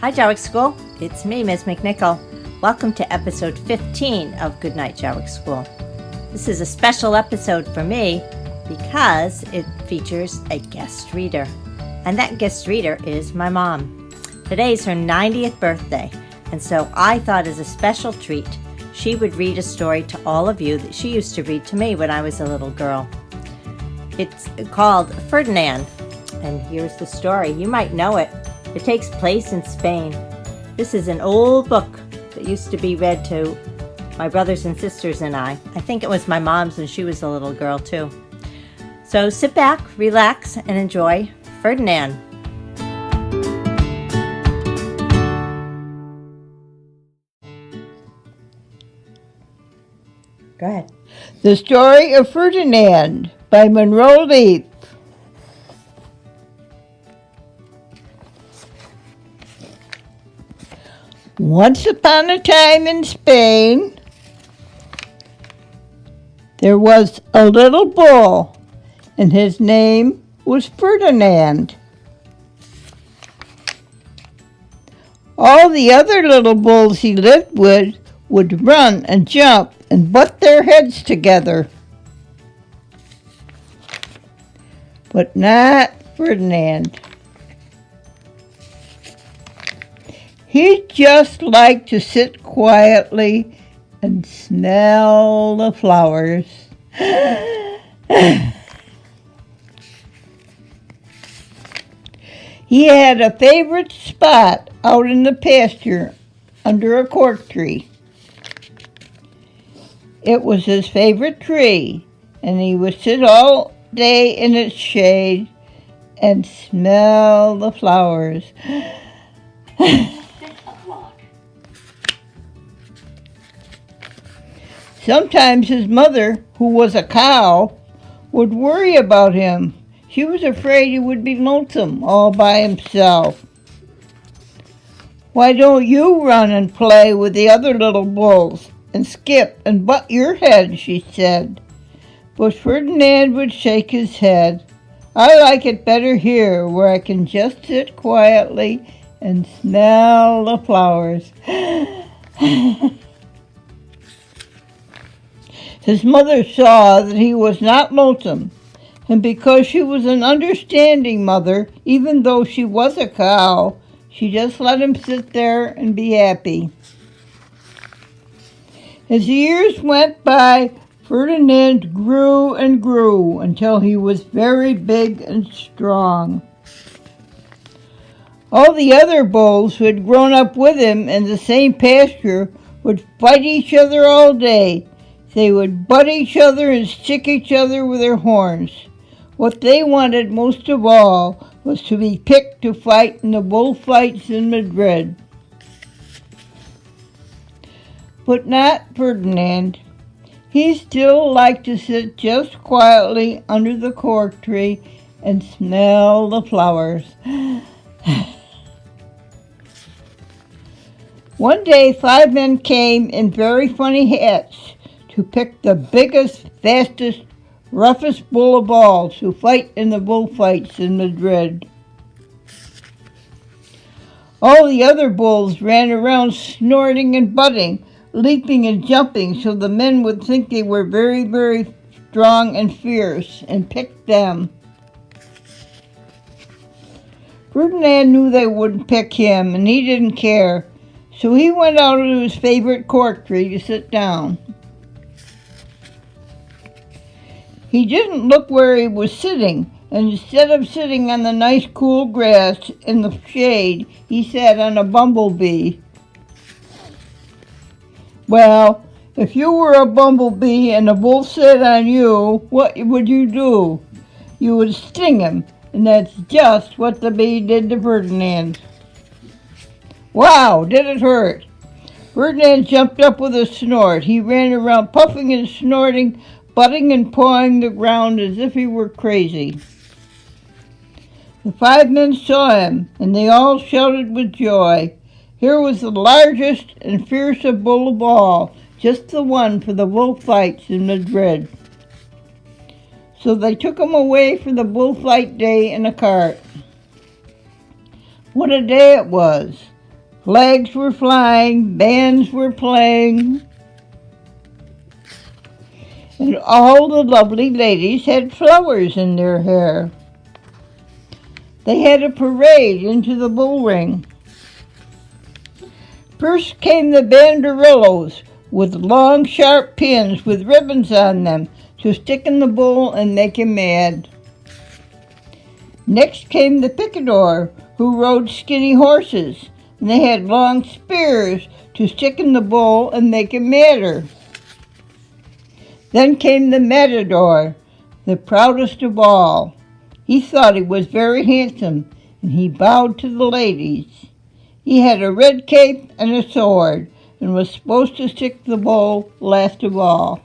Hi, Jaworek School. It's me, Ms. McNichol. Welcome to episode 15 of Goodnight Jaworek School. This is a special episode for me because it features a guest reader. And that guest reader is my mom. Today's her 90th birthday, and so I thought as a special treat, she would read a story to all of you that she used to read to me when I was a little girl. It's called Ferdinand, and here's the story. You might know it. It takes place in Spain. This is an old book that used to be read to my brothers and sisters and I. I think it was my mom's when she was a little girl too. So sit back, relax, and enjoy Ferdinand. Go ahead. The Story of Ferdinand by Monroe Leaf. Once upon a time in Spain, there was a little bull, and his name was Ferdinand. All the other little bulls he lived with would run and jump and butt their heads together. But not Ferdinand. He just liked to sit quietly and smell the flowers. He had a favorite spot out in the pasture under a cork tree. It was his favorite tree, and he would sit all day in its shade and smell the flowers. Sometimes his mother, who was a cow, would worry about him. She was afraid he would be lonesome all by himself. "Why don't you run and play with the other little bulls and skip and butt your head?" she said. But Ferdinand would shake his head. "I like it better here, where I can just sit quietly and smell the flowers." His mother saw that he was not lonesome, and because she was an understanding mother, even though she was a cow, she just let him sit there and be happy. As the years went by, Ferdinand grew and grew until he was very big and strong. All the other bulls who had grown up with him in the same pasture would fight each other all day. They would butt each other and stick each other with their horns. What they wanted most of all was to be picked to fight in the bullfights in Madrid. But not Ferdinand. He still liked to sit just quietly under the cork tree and smell the flowers. One day 5 men came in very funny hats to pick the biggest, fastest, roughest bull of all to fight in the bullfights in Madrid. All the other bulls ran around snorting and butting, leaping and jumping, so the men would think they were very, very strong and fierce, and picked them. Ferdinand knew they wouldn't pick him, and he didn't care, so he went out to his favorite cork tree to sit down. He didn't look where he was sitting, and instead of sitting on the nice cool grass in the shade, he sat on a bumblebee. Well, if you were a bumblebee and a bull sat on you, what would you do? You would sting him, and that's just what the bee did to Ferdinand. Wow, did it hurt! Ferdinand jumped up with a snort. He ran around puffing and snorting, butting and pawing the ground as if he were crazy. The 5 men saw him, and they all shouted with joy. Here was the largest and fiercest bull of all, just the one for the bullfights in Madrid. So they took him away for the bullfight day in a cart. What a day it was! Flags were flying, bands were playing, and all the lovely ladies had flowers in their hair. They had a parade into the bull ring. First came the banderillos with long sharp pins with ribbons on them to stick in the bull and make him mad. Next came the picador, who rode skinny horses, and they had long spears to stick in the bull and make him madder. Then came the matador, the proudest of all. He thought he was very handsome, and he bowed to the ladies. He had a red cape and a sword, and was supposed to stick the bull last of all.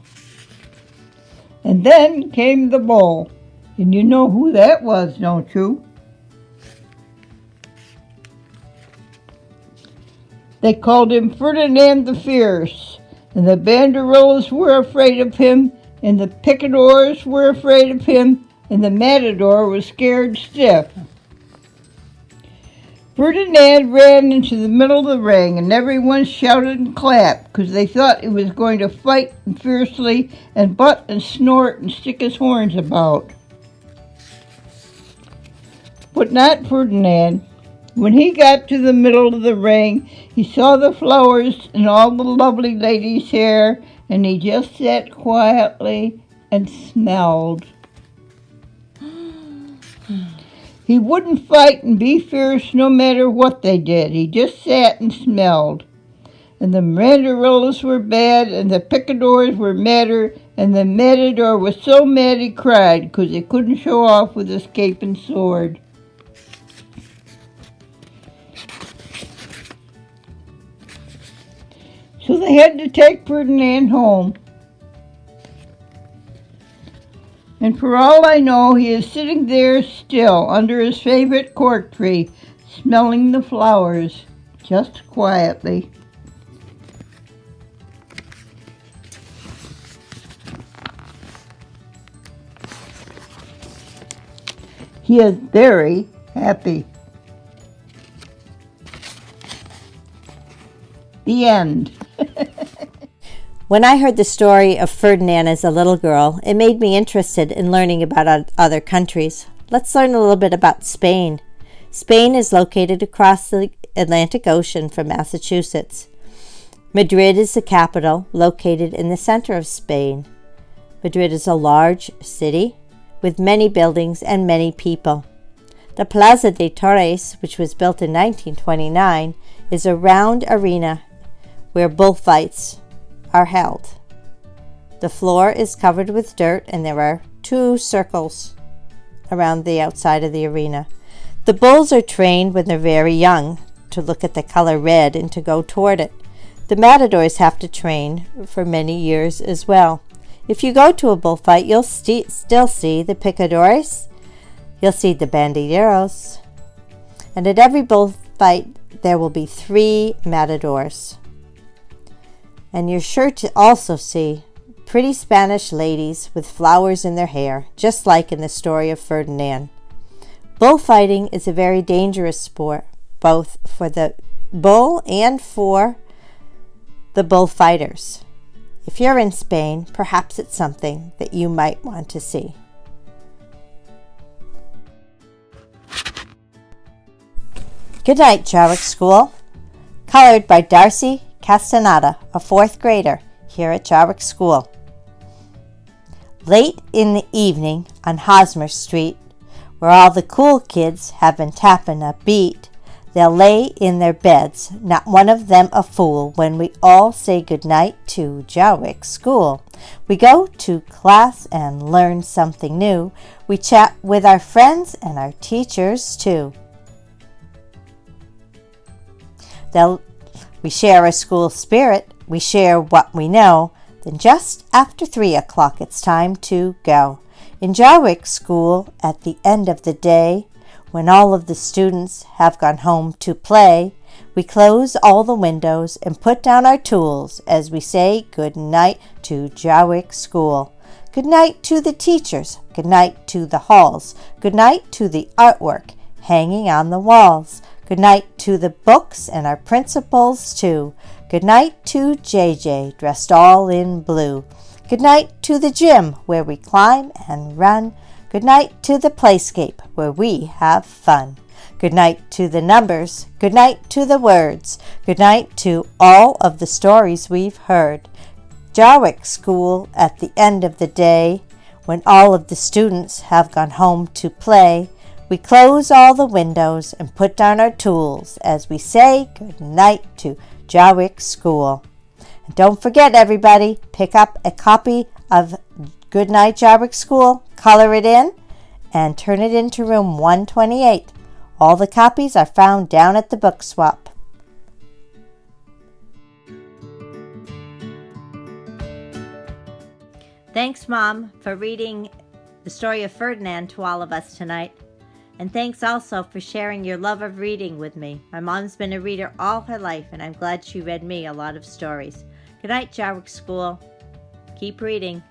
And then came the bull, and you know who that was, don't you? They called him Ferdinand the Fierce, and the banderillas were afraid of him, and the picadors were afraid of him, and the matador was scared stiff. Ferdinand ran into the middle of the ring, and everyone shouted and clapped, because they thought he was going to fight fiercely and butt and snort and stick his horns about. But not Ferdinand. When he got to the middle of the ring, he saw the flowers in all the lovely ladies' hair, and he just sat quietly and smelled. He wouldn't fight and be fierce no matter what they did. He just sat and smelled. And the banderillas were bad, and the picadors were madder, and the matador was so mad he cried because he couldn't show off with his cape and sword. So they had to take Ferdinand home. And for all I know, he is sitting there still under his favorite cork tree, smelling the flowers, just quietly. He is very happy. The end. When I heard the story of Ferdinand as a little girl, it made me interested in learning about other countries. Let's learn a little bit about Spain. Spain is located across the Atlantic Ocean from Massachusetts. Madrid is the capital, located in the center of Spain. Madrid is a large city with many buildings and many people. The Plaza de Toros, which was built in 1929, is a round arena where bullfights are held. The floor is covered with dirt, and there are 2 circles around the outside of the arena. The bulls are trained when they're very young to look at the color red and to go toward it. The matadors have to train for many years as well. If you go to a bullfight, you'll still see the picadores, you'll see the banderillos, and at every bullfight there will be 3 matadors. And you're sure to also see pretty Spanish ladies with flowers in their hair, just like in the story of Ferdinand. Bullfighting is a very dangerous sport, both for the bull and for the bullfighters. If you're in Spain, perhaps it's something that you might want to see. Goodnight Jaworek School, colored by Darcy Castaneda, a 4th grader here at Jaworek School. Late in the evening on Hosmer Street, where all the cool kids have been tapping a beat, they'll lay in their beds, not one of them a fool, when we all say goodnight to Jaworek School. We go to class and learn something new. We chat with our friends and our teachers too. We share our school spirit, we share what we know, then just after 3 o'clock it's time to go. In Jaworek School, at the end of the day, when all of the students have gone home to play, we close all the windows and put down our tools as we say good night to Jaworek School. Good night to the teachers, good night to the halls, good night to the artwork hanging on the walls. Good night to the books and our principals too. Good night to JJ, dressed all in blue. Good night to the gym where we climb and run. Good night to the playscape where we have fun. Good night to the numbers. Good night to the words. Good night to all of the stories we've heard. Jaworek School at the end of the day, when all of the students have gone home to play, we close all the windows and put down our tools as we say good night to Jaworek School. And don't forget, everybody, pick up a copy of Goodnight Jaworek School, color it in, and turn it into room 128. All the copies are found down at the book swap. Thanks, Mom, for reading the Story of Ferdinand to all of us tonight. And thanks also for sharing your love of reading with me. My mom's been a reader all her life, and I'm glad she read me a lot of stories. Good night, Jaworek School. Keep reading.